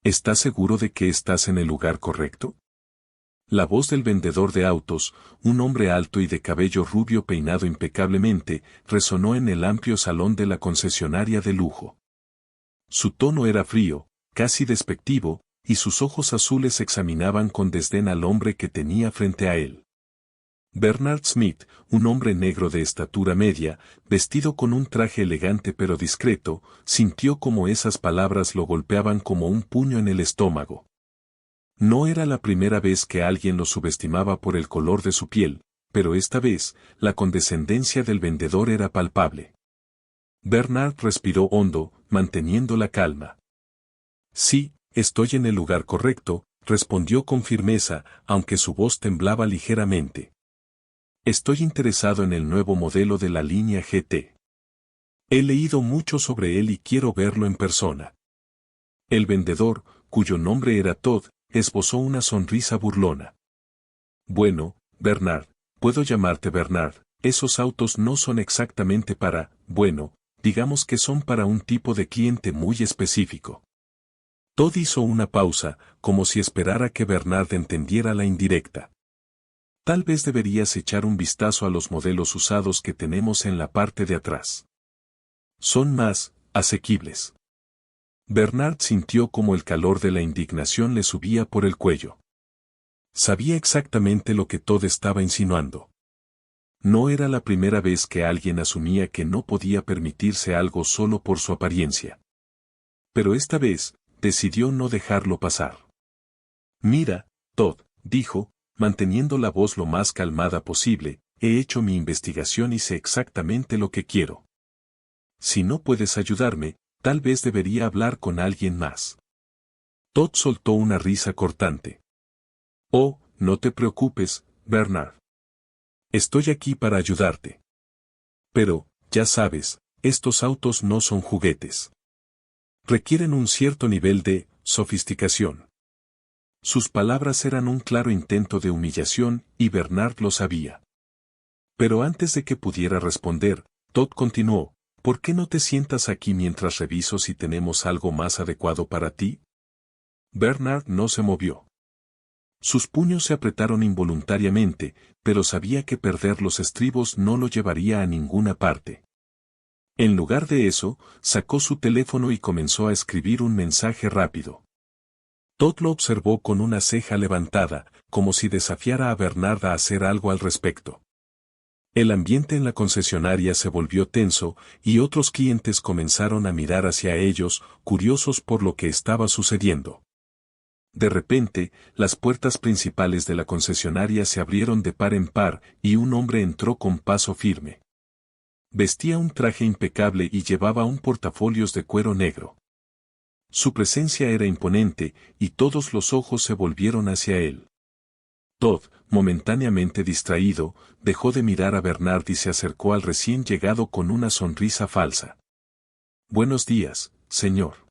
¿Estás seguro de que estás en el lugar correcto? La voz del vendedor de autos, un hombre alto y de cabello rubio peinado impecablemente, resonó en el amplio salón de la concesionaria de lujo. Su tono era frío, casi despectivo, y sus ojos azules examinaban con desdén al hombre que tenía frente a él. Bernard Smith, un hombre negro de estatura media, vestido con un traje elegante pero discreto, sintió como esas palabras lo golpeaban como un puño en el estómago. No era la primera vez que alguien lo subestimaba por el color de su piel, pero esta vez, la condescendencia del vendedor era palpable. Bernard respiró hondo, manteniendo la calma. Sí, estoy en el lugar correcto, respondió con firmeza, aunque su voz temblaba ligeramente. Estoy interesado en el nuevo modelo de la línea GT. He leído mucho sobre él y quiero verlo en persona. El vendedor, cuyo nombre era Todd, esbozó una sonrisa burlona. Bueno, Bernard, puedo llamarte Bernard, esos autos no son exactamente bueno, digamos que son para un tipo de cliente muy específico. Todd hizo una pausa, como si esperara que Bernard entendiera la indirecta. Tal vez deberías echar un vistazo a los modelos usados que tenemos en la parte de atrás. Son más asequibles. Bernard sintió como el calor de la indignación le subía por el cuello. Sabía exactamente lo que Todd estaba insinuando. No era la primera vez que alguien asumía que no podía permitirse algo solo por su apariencia. Pero esta vez, decidió no dejarlo pasar. Mira, Todd, dijo, manteniendo la voz lo más calmada posible, he hecho mi investigación y sé exactamente lo que quiero. Si no puedes ayudarme, tal vez debería hablar con alguien más. Todd soltó una risa cortante. Oh, no te preocupes, Bernard. Estoy aquí para ayudarte. Pero, ya sabes, estos autos no son juguetes. Requieren un cierto nivel de sofisticación. Sus palabras eran un claro intento de humillación y Bernard lo sabía. Pero antes de que pudiera responder, Todd continuó, ¿por qué no te sientas aquí mientras reviso si tenemos algo más adecuado para ti? Bernard no se movió. Sus puños se apretaron involuntariamente, pero sabía que perder los estribos no lo llevaría a ninguna parte. En lugar de eso, sacó su teléfono y comenzó a escribir un mensaje rápido. Todd lo observó con una ceja levantada, como si desafiara a Bernard a hacer algo al respecto. El ambiente en la concesionaria se volvió tenso, y otros clientes comenzaron a mirar hacia ellos, curiosos por lo que estaba sucediendo. De repente, las puertas principales de la concesionaria se abrieron de par en par, y un hombre entró con paso firme. Vestía un traje impecable y llevaba un portafolios de cuero negro. Su presencia era imponente, y todos los ojos se volvieron hacia él. Todd, momentáneamente distraído, dejó de mirar a Bernard y se acercó al recién llegado con una sonrisa falsa. Buenos días, señor.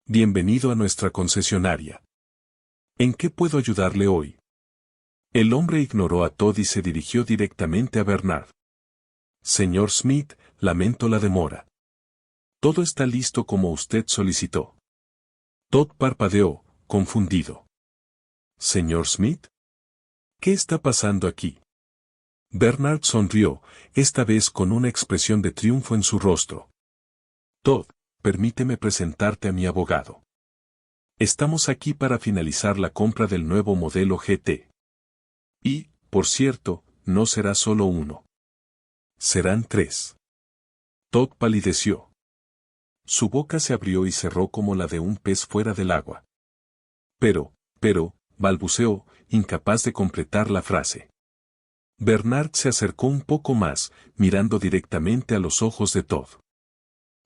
Bienvenido a nuestra concesionaria. ¿En qué puedo ayudarle hoy? El hombre ignoró a Todd y se dirigió directamente a Bernard. Señor Smith, lamento la demora. Todo está listo como usted solicitó. Todd parpadeó, confundido. ¿Señor Smith? ¿Qué está pasando aquí? Bernard sonrió, esta vez con una expresión de triunfo en su rostro. Todd, permíteme presentarte a mi abogado. Estamos aquí para finalizar la compra del nuevo modelo GT. Y, por cierto, no será solo uno. Serán 3. Todd palideció. Su boca se abrió y cerró como la de un pez fuera del agua. Pero, balbuceó, incapaz de completar la frase. Bernard se acercó un poco más, mirando directamente a los ojos de Todd.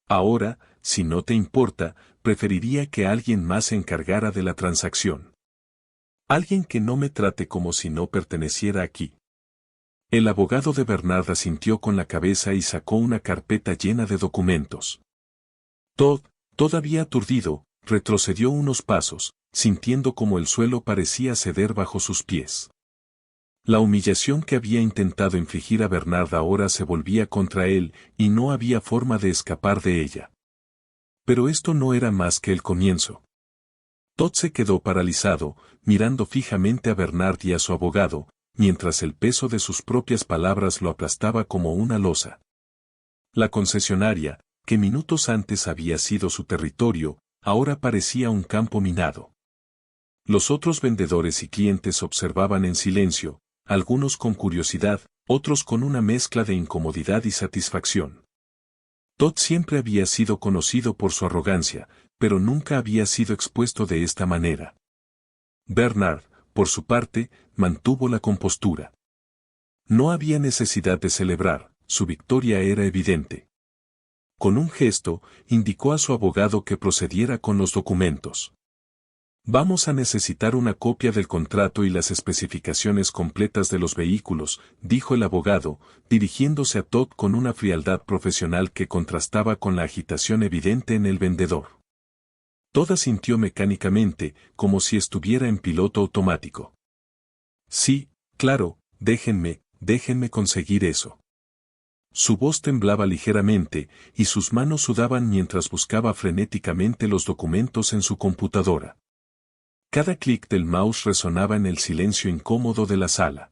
Ahora, si no te importa, preferiría que alguien más se encargara de la transacción. Alguien que no me trate como si no perteneciera aquí. El abogado de Bernard asintió con la cabeza y sacó una carpeta llena de documentos. Todd, todavía aturdido, retrocedió unos pasos, sintiendo como el suelo parecía ceder bajo sus pies. La humillación que había intentado infligir a Bernard ahora se volvía contra él, y no había forma de escapar de ella. Pero esto no era más que el comienzo. Todd se quedó paralizado, mirando fijamente a Bernard y a su abogado, mientras el peso de sus propias palabras lo aplastaba como una losa. La concesionaria, que minutos antes había sido su territorio, ahora parecía un campo minado. Los otros vendedores y clientes observaban en silencio, algunos con curiosidad, otros con una mezcla de incomodidad y satisfacción. Todd siempre había sido conocido por su arrogancia, pero nunca había sido expuesto de esta manera. Bernard, por su parte, mantuvo la compostura. No había necesidad de celebrar, su victoria era evidente. Con un gesto, indicó a su abogado que procediera con los documentos. Vamos a necesitar una copia del contrato y las especificaciones completas de los vehículos, dijo el abogado, dirigiéndose a Todd con una frialdad profesional que contrastaba con la agitación evidente en el vendedor. Todd asintió mecánicamente, como si estuviera en piloto automático. Sí, claro, déjenme conseguir eso. Su voz temblaba ligeramente, y sus manos sudaban mientras buscaba frenéticamente los documentos en su computadora. Cada clic del mouse resonaba en el silencio incómodo de la sala.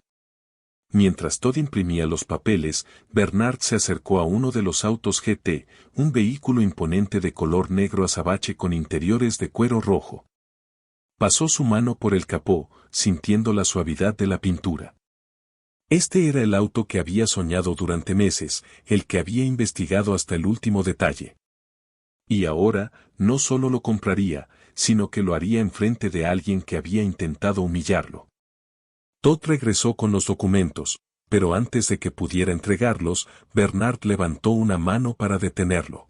Mientras Todd imprimía los papeles, Bernard se acercó a uno de los autos GT, un vehículo imponente de color negro azabache con interiores de cuero rojo. Pasó su mano por el capó, sintiendo la suavidad de la pintura. Este era el auto que había soñado durante meses, el que había investigado hasta el último detalle. Y ahora, no solo lo compraría, sino que lo haría enfrente de alguien que había intentado humillarlo. Todd regresó con los documentos, pero antes de que pudiera entregarlos, Bernard levantó una mano para detenerlo.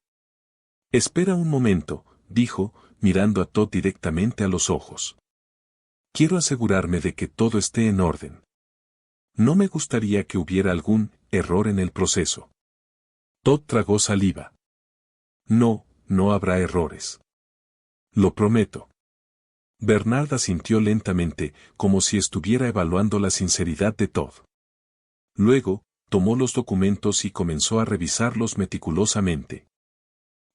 Espera un momento, dijo, mirando a Todd directamente a los ojos. Quiero asegurarme de que todo esté en orden. No me gustaría que hubiera algún error en el proceso. Todd tragó saliva. No habrá errores. Lo prometo. Bernard asintió lentamente, como si estuviera evaluando la sinceridad de Todd. Luego, tomó los documentos y comenzó a revisarlos meticulosamente.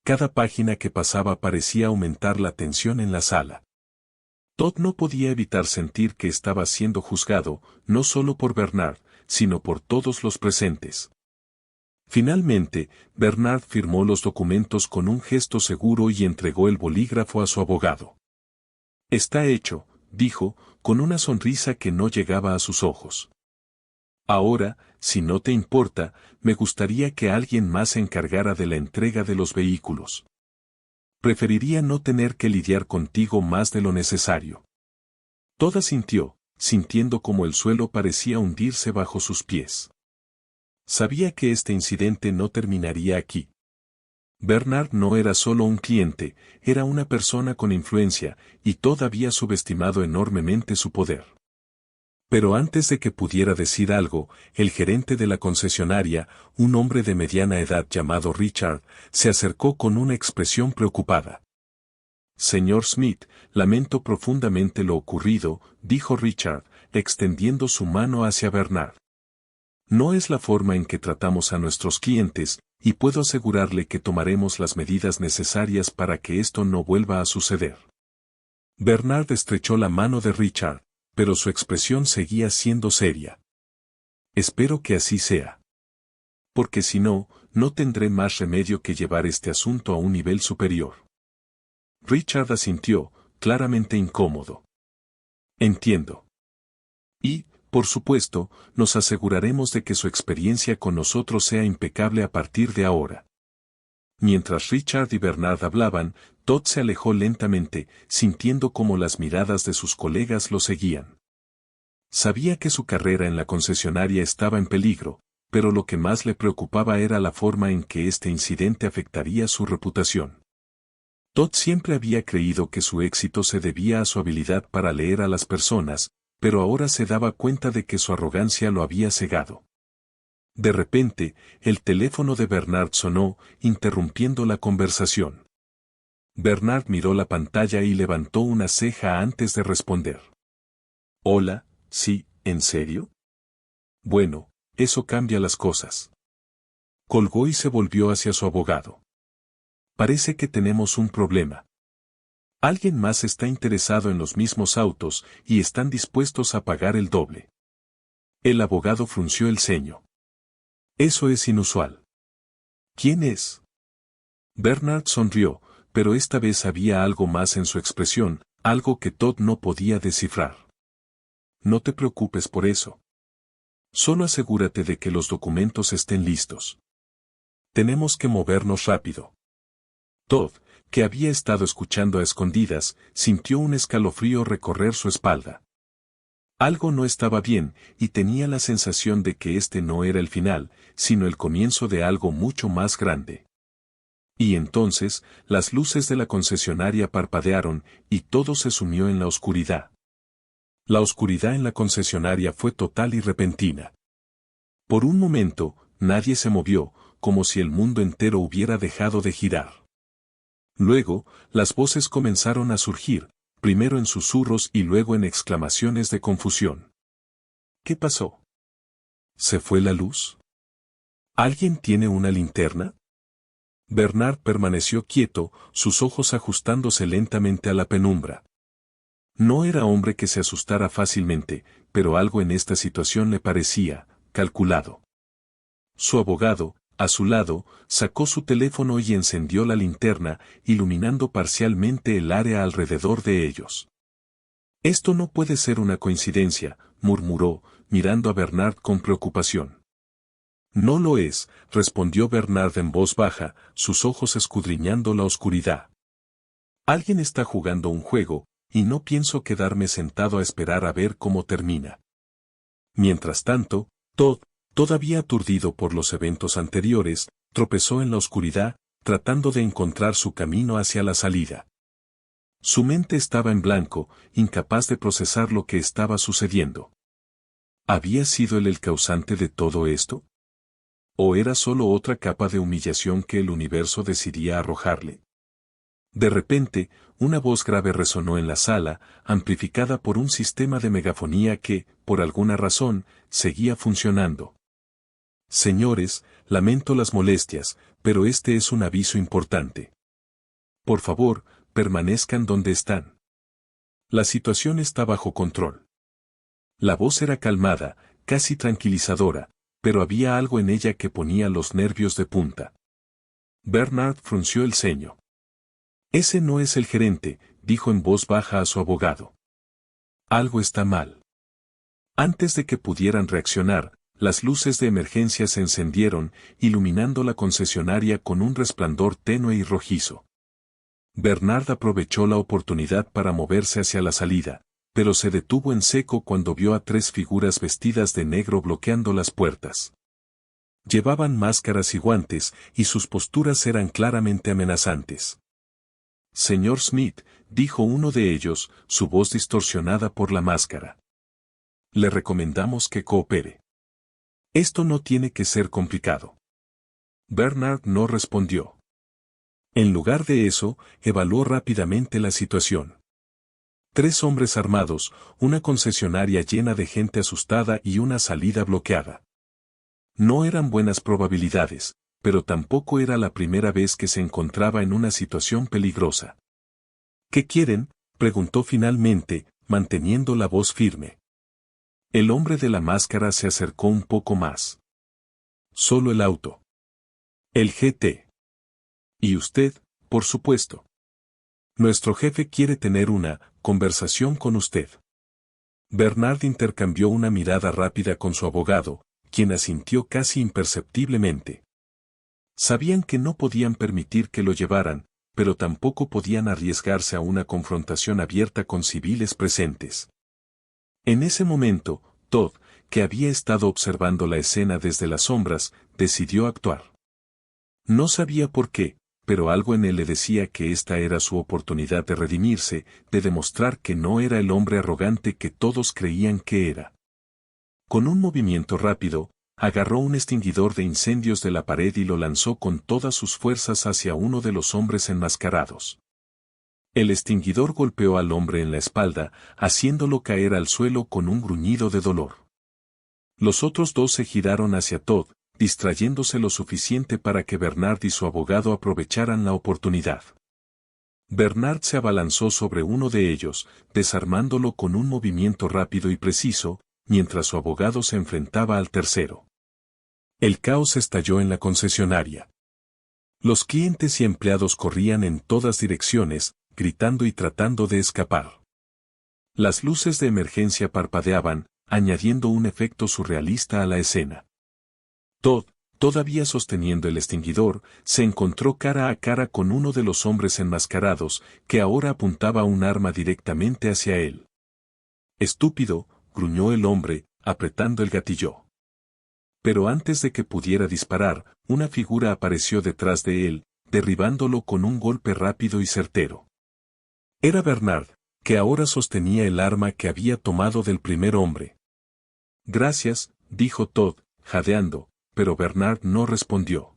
Cada página que pasaba parecía aumentar la tensión en la sala. Todd no podía evitar sentir que estaba siendo juzgado, no solo por Bernard, sino por todos los presentes. Finalmente, Bernard firmó los documentos con un gesto seguro y entregó el bolígrafo a su abogado. Está hecho, dijo, con una sonrisa que no llegaba a sus ojos. Ahora, si no te importa, me gustaría que alguien más se encargara de la entrega de los vehículos. Preferiría no tener que lidiar contigo más de lo necesario. Todd asintió, sintiendo como el suelo parecía hundirse bajo sus pies. Sabía que este incidente no terminaría aquí. Bernard no era solo un cliente, era una persona con influencia, y Todd había subestimado enormemente su poder. Pero antes de que pudiera decir algo, el gerente de la concesionaria, un hombre de mediana edad llamado Richard, se acercó con una expresión preocupada. Señor Smith, lamento profundamente lo ocurrido, dijo Richard, extendiendo su mano hacia Bernard. No es la forma en que tratamos a nuestros clientes, y puedo asegurarle que tomaremos las medidas necesarias para que esto no vuelva a suceder. Bernard estrechó la mano de Richard, pero su expresión seguía siendo seria. Espero que así sea. Porque si no, no tendré más remedio que llevar este asunto a un nivel superior. Richard asintió, claramente incómodo. Entiendo. Y, por supuesto, nos aseguraremos de que su experiencia con nosotros sea impecable a partir de ahora. Mientras Richard y Bernard hablaban, Todd se alejó lentamente, sintiendo como las miradas de sus colegas lo seguían. Sabía que su carrera en la concesionaria estaba en peligro, pero lo que más le preocupaba era la forma en que este incidente afectaría su reputación. Todd siempre había creído que su éxito se debía a su habilidad para leer a las personas, pero ahora se daba cuenta de que su arrogancia lo había cegado. De repente, el teléfono de Bernard sonó, interrumpiendo la conversación. Bernard miró la pantalla y levantó una ceja antes de responder. Hola, sí, ¿en serio? Bueno, eso cambia las cosas. Colgó y se volvió hacia su abogado. Parece que tenemos un problema. Alguien más está interesado en los mismos autos y están dispuestos a pagar el doble. El abogado frunció el ceño. Eso es inusual. ¿Quién es? Bernard sonrió, pero esta vez había algo más en su expresión, algo que Todd no podía descifrar. No te preocupes por eso. Solo asegúrate de que los documentos estén listos. Tenemos que movernos rápido. Todd, que había estado escuchando a escondidas, sintió un escalofrío recorrer su espalda. Algo no estaba bien, y tenía la sensación de que este no era el final, sino el comienzo de algo mucho más grande. Y entonces, las luces de la concesionaria parpadearon, y todo se sumió en la oscuridad. La oscuridad en la concesionaria fue total y repentina. Por un momento, nadie se movió, como si el mundo entero hubiera dejado de girar. Luego, las voces comenzaron a surgir, primero en susurros y luego en exclamaciones de confusión. ¿Qué pasó? ¿Se fue la luz? ¿Alguien tiene una linterna? Bernard permaneció quieto, sus ojos ajustándose lentamente a la penumbra. No era hombre que se asustara fácilmente, pero algo en esta situación le parecía calculado. Su abogado, a su lado, sacó su teléfono y encendió la linterna, iluminando parcialmente el área alrededor de ellos. Esto no puede ser una coincidencia, murmuró, mirando a Bernard con preocupación. No lo es, respondió Bernard en voz baja, sus ojos escudriñando la oscuridad. Alguien está jugando un juego, y no pienso quedarme sentado a esperar a ver cómo termina. Mientras tanto, Todd, todavía aturdido por los eventos anteriores, tropezó en la oscuridad, tratando de encontrar su camino hacia la salida. Su mente estaba en blanco, incapaz de procesar lo que estaba sucediendo. ¿Había sido él el causante de todo esto? ¿O era solo otra capa de humillación que el universo decidía arrojarle? De repente, una voz grave resonó en la sala, amplificada por un sistema de megafonía que, por alguna razón, seguía funcionando. Señores, lamento las molestias, pero este es un aviso importante. Por favor, permanezcan donde están. La situación está bajo control. La voz era calmada, casi tranquilizadora, pero había algo en ella que ponía los nervios de punta. Bernard frunció el ceño. Ese no es el gerente, dijo en voz baja a su abogado. Algo está mal. Antes de que pudieran reaccionar, las luces de emergencia se encendieron, iluminando la concesionaria con un resplandor tenue y rojizo. Bernard aprovechó la oportunidad para moverse hacia la salida, pero se detuvo en seco cuando vio a tres figuras vestidas de negro bloqueando las puertas. Llevaban máscaras y guantes, y sus posturas eran claramente amenazantes. Señor Smith, dijo uno de ellos, su voz distorsionada por la máscara. Le recomendamos que coopere. Esto no tiene que ser complicado. Bernard no respondió. En lugar de eso, evaluó rápidamente la situación. Tres hombres armados, una concesionaria llena de gente asustada y una salida bloqueada. No eran buenas probabilidades, pero tampoco era la primera vez que se encontraba en una situación peligrosa. ¿Qué quieren?, preguntó finalmente, manteniendo la voz firme. El hombre de la máscara se acercó un poco más. Solo el auto. El GT. Y usted, por supuesto. Nuestro jefe quiere tener una conversación con usted. Bernard intercambió una mirada rápida con su abogado, quien asintió casi imperceptiblemente. Sabían que no podían permitir que lo llevaran, pero tampoco podían arriesgarse a una confrontación abierta con civiles presentes. En ese momento, Todd, que había estado observando la escena desde las sombras, decidió actuar. No sabía por qué, pero algo en él le decía que esta era su oportunidad de redimirse, de demostrar que no era el hombre arrogante que todos creían que era. Con un movimiento rápido, agarró un extinguidor de incendios de la pared y lo lanzó con todas sus fuerzas hacia uno de los hombres enmascarados. El extinguidor golpeó al hombre en la espalda, haciéndolo caer al suelo con un gruñido de dolor. Los otros dos se giraron hacia Todd, distrayéndose lo suficiente para que Bernard y su abogado aprovecharan la oportunidad. Bernard se abalanzó sobre uno de ellos, desarmándolo con un movimiento rápido y preciso, mientras su abogado se enfrentaba al tercero. El caos estalló en la concesionaria. Los clientes y empleados corrían en todas direcciones, gritando y tratando de escapar. Las luces de emergencia parpadeaban, añadiendo un efecto surrealista a la escena. Todd, todavía sosteniendo el extinguidor, se encontró cara a cara con uno de los hombres enmascarados, que ahora apuntaba un arma directamente hacia él. «Estúpido», gruñó el hombre, apretando el gatillo. Pero antes de que pudiera disparar, una figura apareció detrás de él, derribándolo con un golpe rápido y certero. Era Bernard, que ahora sostenía el arma que había tomado del primer hombre. «Gracias», dijo Todd, jadeando, pero Bernard no respondió.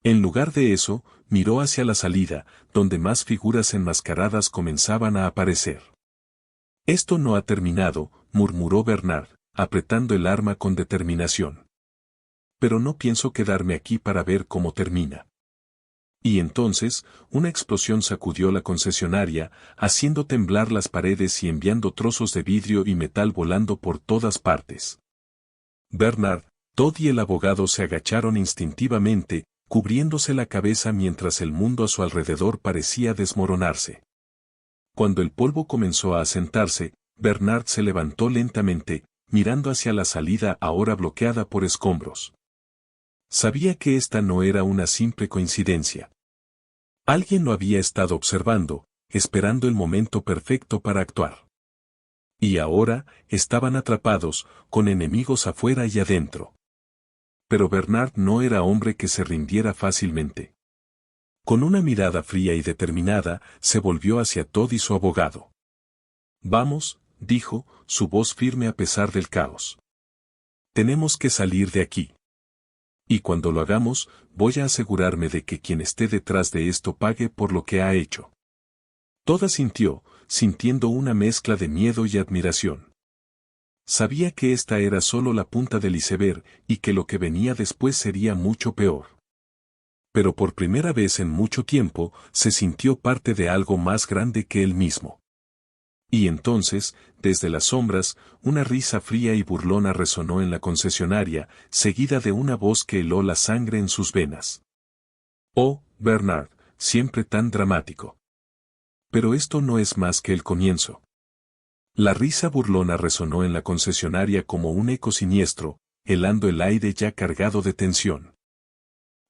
En lugar de eso, miró hacia la salida, donde más figuras enmascaradas comenzaban a aparecer. «Esto no ha terminado», murmuró Bernard, apretando el arma con determinación. «Pero no pienso quedarme aquí para ver cómo termina». Y entonces, una explosión sacudió la concesionaria, haciendo temblar las paredes y enviando trozos de vidrio y metal volando por todas partes. Bernard, Todd y el abogado se agacharon instintivamente, cubriéndose la cabeza mientras el mundo a su alrededor parecía desmoronarse. Cuando el polvo comenzó a asentarse, Bernard se levantó lentamente, mirando hacia la salida ahora bloqueada por escombros. Sabía que esta no era una simple coincidencia. Alguien lo había estado observando, esperando el momento perfecto para actuar. Y ahora, estaban atrapados, con enemigos afuera y adentro. Pero Bernard no era hombre que se rindiera fácilmente. Con una mirada fría y determinada, se volvió hacia Todd y su abogado. «Vamos», dijo, su voz firme a pesar del caos. «Tenemos que salir de aquí. Y cuando lo hagamos, voy a asegurarme de que quien esté detrás de esto pague por lo que ha hecho». Todd asintió, sintiendo una mezcla de miedo y admiración. Sabía que esta era solo la punta del iceberg y que lo que venía después sería mucho peor. Pero por primera vez en mucho tiempo, se sintió parte de algo más grande que él mismo. Y entonces, desde las sombras, una risa fría y burlona resonó en la concesionaria, seguida de una voz que heló la sangre en sus venas. «Oh, Bernard, siempre tan dramático. Pero esto no es más que el comienzo». La risa burlona resonó en la concesionaria como un eco siniestro, helando el aire ya cargado de tensión.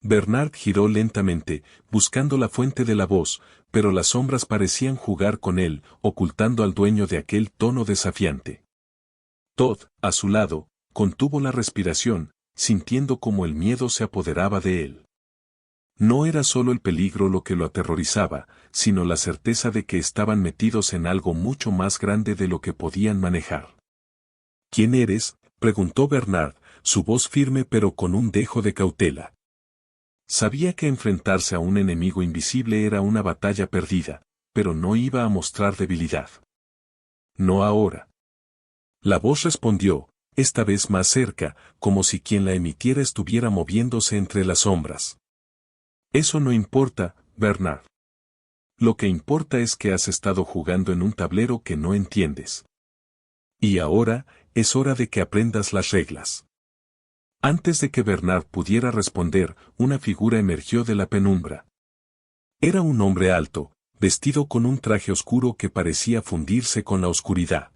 Bernard giró lentamente, buscando la fuente de la voz, pero las sombras parecían jugar con él, ocultando al dueño de aquel tono desafiante. Todd, a su lado, contuvo la respiración, sintiendo como el miedo se apoderaba de él. No era solo el peligro lo que lo aterrorizaba, sino la certeza de que estaban metidos en algo mucho más grande de lo que podían manejar. «¿Quién eres?», preguntó Bernard, su voz firme pero con un dejo de cautela. Sabía que enfrentarse a un enemigo invisible era una batalla perdida, pero no iba a mostrar debilidad. «No ahora». La voz respondió, esta vez más cerca, como si quien la emitiera estuviera moviéndose entre las sombras. «Eso no importa, Bernard. Lo que importa es que has estado jugando en un tablero que no entiendes. Y ahora, es hora de que aprendas las reglas». Antes de que Bernard pudiera responder, una figura emergió de la penumbra. Era un hombre alto, vestido con un traje oscuro que parecía fundirse con la oscuridad.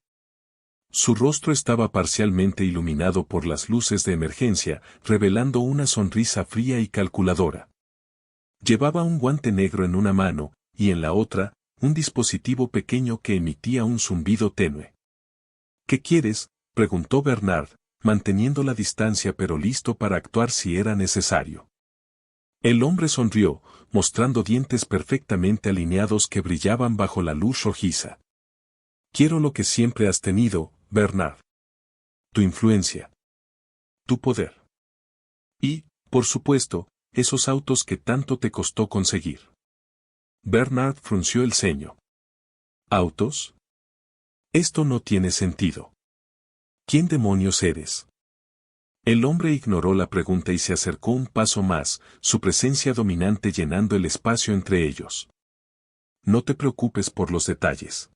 Su rostro estaba parcialmente iluminado por las luces de emergencia, revelando una sonrisa fría y calculadora. Llevaba un guante negro en una mano, y en la otra, un dispositivo pequeño que emitía un zumbido tenue. «¿Qué quieres?», preguntó Bernard, manteniendo la distancia pero listo para actuar si era necesario. El hombre sonrió, mostrando dientes perfectamente alineados que brillaban bajo la luz rojiza. «Quiero lo que siempre has tenido, Bernard. Tu influencia. Tu poder. Y, por supuesto, esos autos que tanto te costó conseguir». Bernard frunció el ceño. «¿Autos? Esto no tiene sentido. ¿Quién demonios eres?». El hombre ignoró la pregunta y se acercó un paso más, su presencia dominante llenando el espacio entre ellos. No te preocupes por los detalles.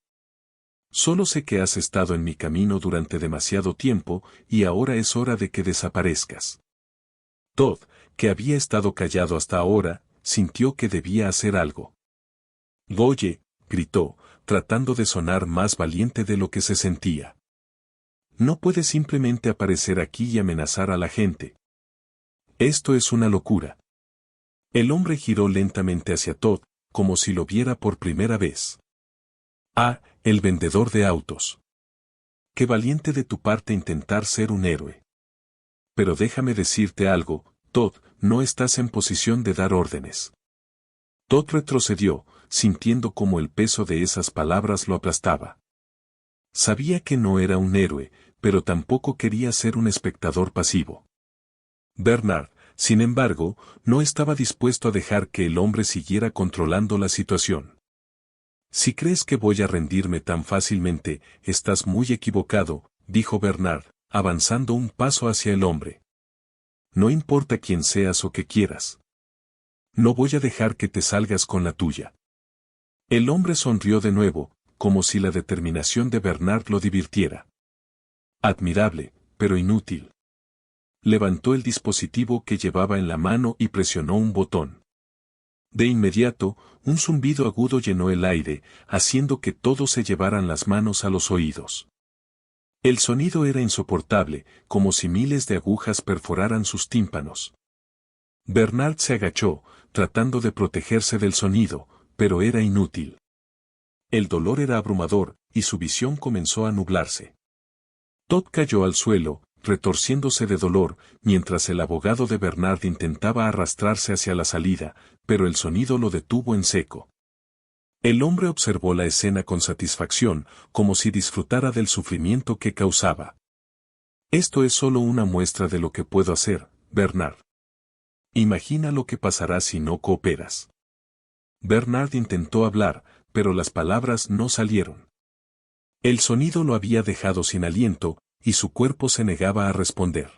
Solo sé que has estado en mi camino durante demasiado tiempo y ahora es hora de que desaparezcas. Todd, que había estado callado hasta ahora, sintió que debía hacer algo. Oye, gritó, tratando de sonar más valiente de lo que se sentía. No puedes simplemente aparecer aquí y amenazar a la gente. Esto es una locura. El hombre giró lentamente hacia Todd, como si lo viera por primera vez. Ah, el vendedor de autos. Qué valiente de tu parte intentar ser un héroe. Pero déjame decirte algo, Todd, no estás en posición de dar órdenes. Todd retrocedió, sintiendo como el peso de esas palabras lo aplastaba. Sabía que no era un héroe, pero tampoco quería ser un espectador pasivo. Bernard, sin embargo, no estaba dispuesto a dejar que el hombre siguiera controlando la situación. Si crees que voy a rendirme tan fácilmente, estás muy equivocado, dijo Bernard, avanzando un paso hacia el hombre. No importa quién seas o qué quieras. No voy a dejar que te salgas con la tuya. El hombre sonrió de nuevo, como si la determinación de Bernard lo divirtiera. Admirable, pero inútil. Levantó el dispositivo que llevaba en la mano y presionó un botón. De inmediato, un zumbido agudo llenó el aire, haciendo que todos se llevaran las manos a los oídos. El sonido era insoportable, como si miles de agujas perforaran sus tímpanos. Bernard se agachó, tratando de protegerse del sonido, pero era inútil. El dolor era abrumador, y su visión comenzó a nublarse. Todd cayó al suelo, retorciéndose de dolor, mientras el abogado de Bernard intentaba arrastrarse hacia la salida, pero el sonido lo detuvo en seco. El hombre observó la escena con satisfacción, como si disfrutara del sufrimiento que causaba. Esto es solo una muestra de lo que puedo hacer, Bernard. Imagina lo que pasará si no cooperas. Bernard intentó hablar, pero las palabras no salieron. El sonido lo había dejado sin aliento, y su cuerpo se negaba a responder.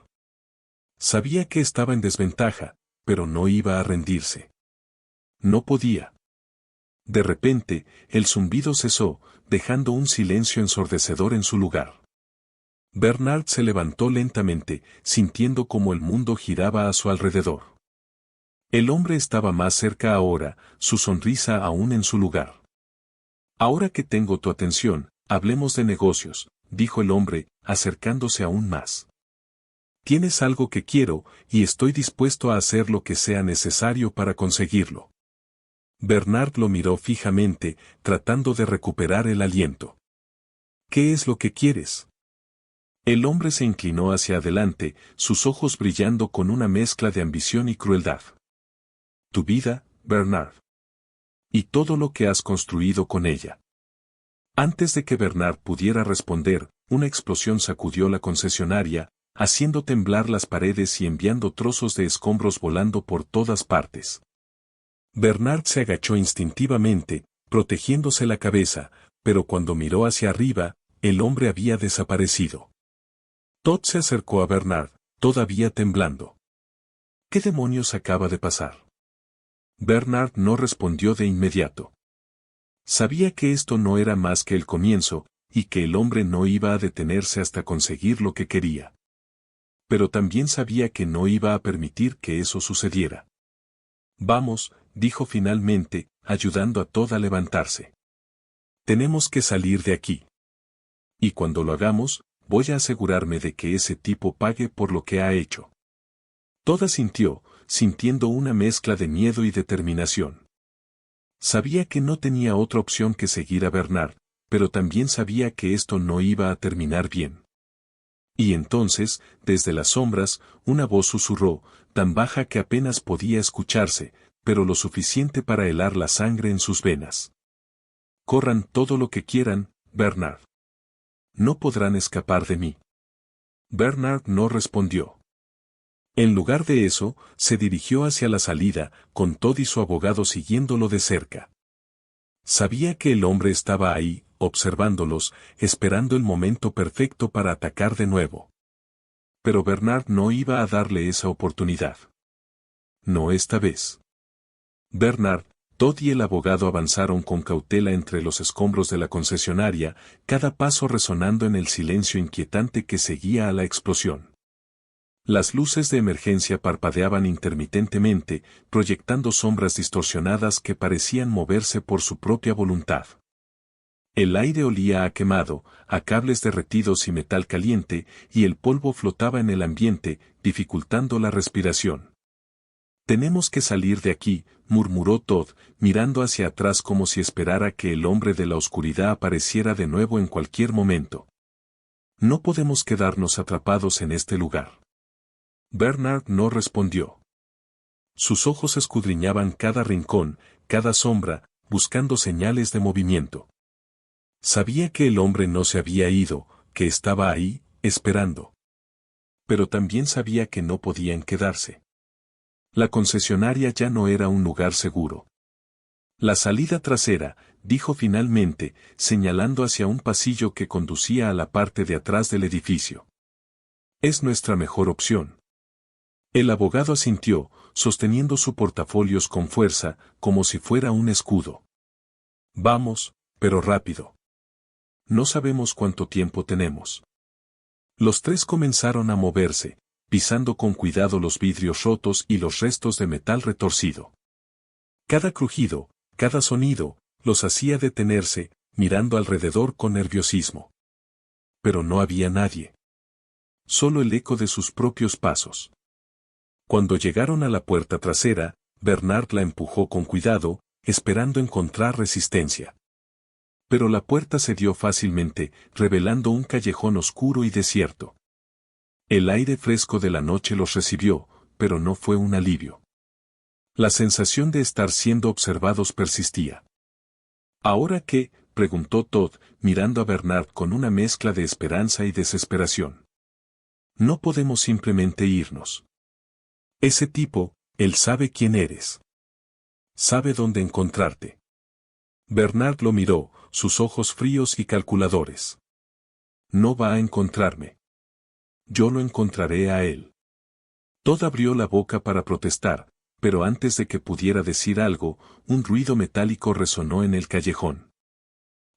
Sabía que estaba en desventaja, pero no iba a rendirse. No podía. De repente, el zumbido cesó, dejando un silencio ensordecedor en su lugar. Bernard se levantó lentamente, sintiendo como el mundo giraba a su alrededor. El hombre estaba más cerca ahora, su sonrisa aún en su lugar. Ahora que tengo tu atención, hablemos de negocios, dijo el hombre, acercándose aún más. Tienes algo que quiero, y estoy dispuesto a hacer lo que sea necesario para conseguirlo. Bernard lo miró fijamente, tratando de recuperar el aliento. ¿Qué es lo que quieres? El hombre se inclinó hacia adelante, sus ojos brillando con una mezcla de ambición y crueldad. Tu vida, Bernard. Y todo lo que has construido con ella. Antes de que Bernard pudiera responder, una explosión sacudió la concesionaria, haciendo temblar las paredes y enviando trozos de escombros volando por todas partes. Bernard se agachó instintivamente, protegiéndose la cabeza, pero cuando miró hacia arriba, el hombre había desaparecido. Todd se acercó a Bernard, todavía temblando. ¿Qué demonios acaba de pasar? Bernard no respondió de inmediato. Sabía que esto no era más que el comienzo, y que el hombre no iba a detenerse hasta conseguir lo que quería. Pero también sabía que no iba a permitir que eso sucediera. Vamos, dijo finalmente, ayudando a Todd a levantarse. Tenemos que salir de aquí. Y cuando lo hagamos, voy a asegurarme de que ese tipo pague por lo que ha hecho. Todd asintió, sintiendo una mezcla de miedo y determinación. Sabía que no tenía otra opción que seguir a Bernard, pero también sabía que esto no iba a terminar bien. Y entonces, desde las sombras, una voz susurró, tan baja que apenas podía escucharse, pero lo suficiente para helar la sangre en sus venas. Corran todo lo que quieran, Bernard. No podrán escapar de mí. Bernard no respondió. En lugar de eso, se dirigió hacia la salida, con Todd y su abogado siguiéndolo de cerca. Sabía que el hombre estaba ahí, observándolos, esperando el momento perfecto para atacar de nuevo. Pero Bernard no iba a darle esa oportunidad. No esta vez. Bernard, Todd y el abogado avanzaron con cautela entre los escombros de la concesionaria, cada paso resonando en el silencio inquietante que seguía a la explosión. Las luces de emergencia parpadeaban intermitentemente, proyectando sombras distorsionadas que parecían moverse por su propia voluntad. El aire olía a quemado, a cables derretidos y metal caliente, y el polvo flotaba en el ambiente, dificultando la respiración. «Tenemos que salir de aquí», murmuró Todd, mirando hacia atrás como si esperara que el hombre de la oscuridad apareciera de nuevo en cualquier momento. «No podemos quedarnos atrapados en este lugar». Bernard no respondió. Sus ojos escudriñaban cada rincón, cada sombra, buscando señales de movimiento. Sabía que el hombre no se había ido, que estaba ahí, esperando. Pero también sabía que no podían quedarse. La concesionaria ya no era un lugar seguro. «La salida trasera», dijo finalmente, señalando hacia un pasillo que conducía a la parte de atrás del edificio. «Es nuestra mejor opción». El abogado asintió, sosteniendo su portafolios con fuerza, como si fuera un escudo. «Vamos, pero rápido. No sabemos cuánto tiempo tenemos». Los tres comenzaron a moverse, pisando con cuidado los vidrios rotos y los restos de metal retorcido. Cada crujido, cada sonido, los hacía detenerse, mirando alrededor con nerviosismo. Pero no había nadie. Solo el eco de sus propios pasos. Cuando llegaron a la puerta trasera, Bernard la empujó con cuidado, esperando encontrar resistencia. Pero la puerta cedió fácilmente, revelando un callejón oscuro y desierto. El aire fresco de la noche los recibió, pero no fue un alivio. La sensación de estar siendo observados persistía. «¿Ahora qué?», preguntó Todd, mirando a Bernard con una mezcla de esperanza y desesperación. «No podemos simplemente irnos. Ese tipo, él sabe quién eres. Sabe dónde encontrarte». Bernard lo miró, sus ojos fríos y calculadores. «No va a encontrarme. Yo lo encontraré a él». Todd abrió la boca para protestar, pero antes de que pudiera decir algo, un ruido metálico resonó en el callejón.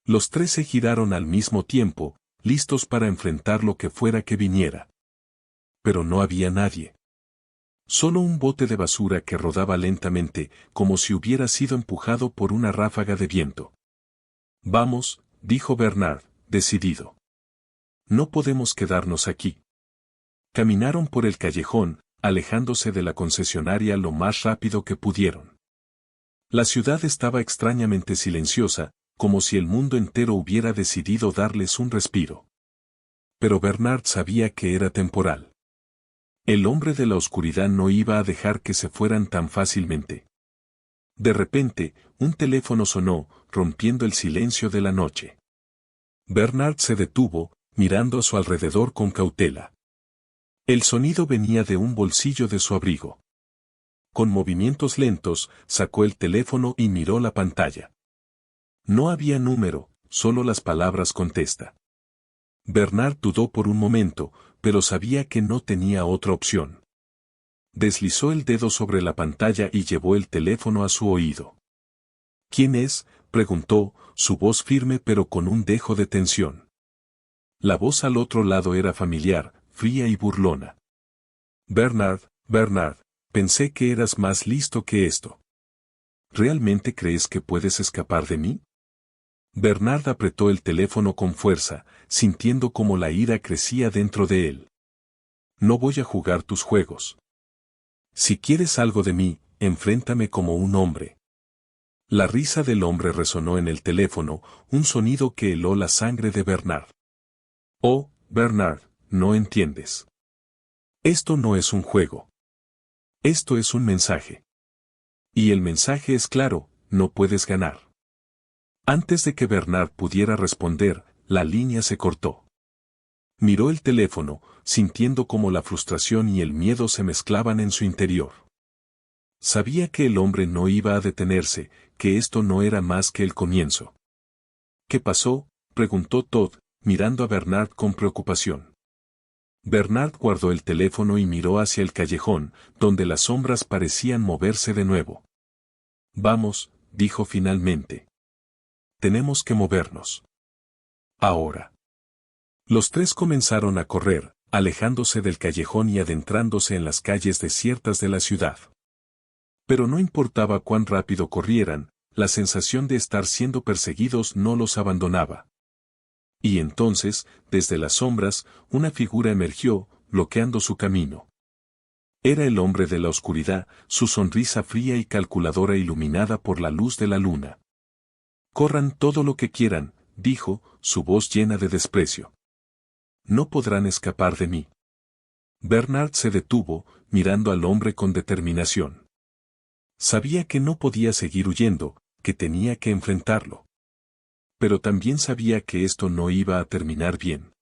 Los tres se giraron al mismo tiempo, listos para enfrentar lo que fuera que viniera. Pero no había nadie. Solo un bote de basura que rodaba lentamente, como si hubiera sido empujado por una ráfaga de viento. «Vamos», dijo Bernard, decidido. «No podemos quedarnos aquí». Caminaron por el callejón, alejándose de la concesionaria lo más rápido que pudieron. La ciudad estaba extrañamente silenciosa, como si el mundo entero hubiera decidido darles un respiro. Pero Bernard sabía que era temporal. El hombre de la oscuridad no iba a dejar que se fueran tan fácilmente. De repente, un teléfono sonó, rompiendo el silencio de la noche. Bernard se detuvo, mirando a su alrededor con cautela. El sonido venía de un bolsillo de su abrigo. Con movimientos lentos, sacó el teléfono y miró la pantalla. No había número, solo las palabras «contesta». Bernard dudó por un momento, pero sabía que no tenía otra opción. Deslizó el dedo sobre la pantalla y llevó el teléfono a su oído. «¿Quién es?», preguntó, su voz firme pero con un dejo de tensión. La voz al otro lado era familiar, fría y burlona. «Bernard, Bernard, pensé que eras más listo que esto. ¿Realmente crees que puedes escapar de mí?». Bernard apretó el teléfono con fuerza, sintiendo como la ira crecía dentro de él. «No voy a jugar tus juegos. Si quieres algo de mí, enfréntame como un hombre». La risa del hombre resonó en el teléfono, un sonido que heló la sangre de Bernard. «Oh, Bernard, no entiendes. Esto no es un juego. Esto es un mensaje. Y el mensaje es claro, no puedes ganar». Antes de que Bernard pudiera responder, la línea se cortó. Miró el teléfono, sintiendo cómo la frustración y el miedo se mezclaban en su interior. Sabía que el hombre no iba a detenerse, que esto no era más que el comienzo. «¿Qué pasó?», preguntó Todd, mirando a Bernard con preocupación. Bernard guardó el teléfono y miró hacia el callejón, donde las sombras parecían moverse de nuevo. «Vamos», dijo finalmente. Tenemos que movernos. Ahora. Los tres comenzaron a correr, alejándose del callejón y adentrándose en las calles desiertas de la ciudad. Pero no importaba cuán rápido corrieran, la sensación de estar siendo perseguidos no los abandonaba. Y entonces, desde las sombras, una figura emergió, bloqueando su camino. Era el hombre de la oscuridad, su sonrisa fría y calculadora iluminada por la luz de la luna. «Corran todo lo que quieran», dijo, su voz llena de desprecio. «No podrán escapar de mí». Bernard se detuvo, mirando al hombre con determinación. Sabía que no podía seguir huyendo, que tenía que enfrentarlo. Pero también sabía que esto no iba a terminar bien.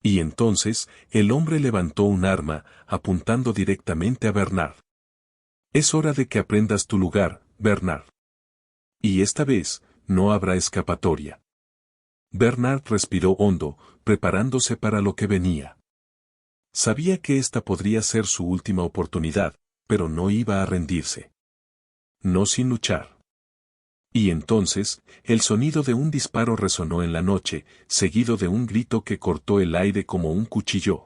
Y entonces, el hombre levantó un arma, apuntando directamente a Bernard. «Es hora de que aprendas tu lugar, Bernard. Y esta vez, no habrá escapatoria». Bernard respiró hondo, preparándose para lo que venía. Sabía que esta podría ser su última oportunidad, pero no iba a rendirse. No sin luchar. Y entonces, el sonido de un disparo resonó en la noche, seguido de un grito que cortó el aire como un cuchillo.